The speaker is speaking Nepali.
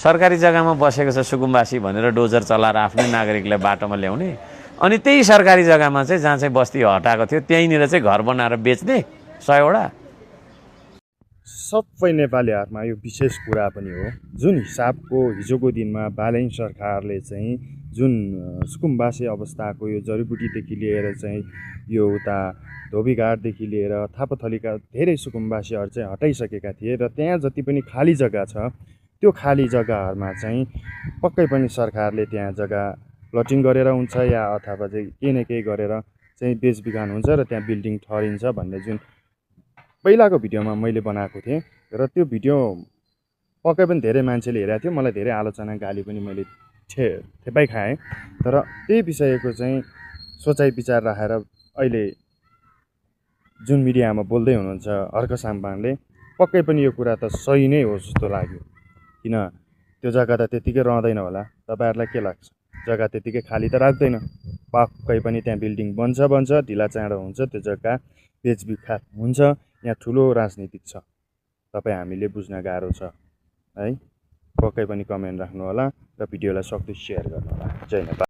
सरकारी जग्गामा बसेको छ सुकुम्बासी भनेर डोजर चलाएर आफ्नै नागरिकलाई बाटोमा ल्याउने, अनि त्यही सरकारी जग्गामा चाहिँ जहाँ चाहिँ बस्ती हटाएको थियो त्यहीँनिर चाहिँ घर बनाएर बेच्ने 100 वटा। सबै नेपालीहरूमा यो विशेष कुरा पनि हो, जुन हिसाबको हिजोको दिनमा बालेन सरकारले चाहिँ जुन सुकुम्बासी अवस्थाको यो जडीबुटीदेखि लिएर चाहिँ यो उता धोबीघाटदेखि लिएर थापाथलीका धेरै सुकुम्बासीहरू चाहिँ हटाइसकेका थिए र त्यहाँ जति पनि खाली जग्गा छ त्यो खाली जग्गाहरूमा चाहिँ पक्कै पनि सरकारले त्यहाँ जग्गा प्लटिङ गरेर हुन्छ या अथवा चाहिँ केही न केही गरेर चाहिँ बेचबिखान हुन्छ र त्यहाँ बिल्डिङ ठहरिन्छ भन्ने जुन पहिलाको भिडियोमा मैले बनाएको थिएँ र त्यो भिडियो पक्कै पनि धेरै मान्छेले हेरेको थियो, मलाई धेरै आलोचना गाली पनि मैले थेपाइ खाएँ। तर त्यही विषयको चाहिँ सोचाइ विचार राखेर अहिले जुन मिडियामा बोल्दै हुनुहुन्छ हर्क साम्पाङले, पक्कै पनि यो कुरा त सही नै हो जस्तो लाग्यो। किन त्यो जग्गा त त्यतिकै रहँदैन होला, तपाईँहरूलाई के लाग्छ? जग्गा त्यतिकै खाली त राख्दैन, पक्कै पनि त्यहाँ बिल्डिङ बन्छ ढिला चाँडो हुन्छ, त्यो जग्गा बेचबिखान हुन्छ। यहाँ ठुलो राजनीतिक छ, तपाईँ हामीले बुझ्न गाह्रो छ है। पक्कै पनि कमेन्ट राख्नु होला र भिडियोलाई सक्दो सेयर गर्नु होला। जय नेपाल।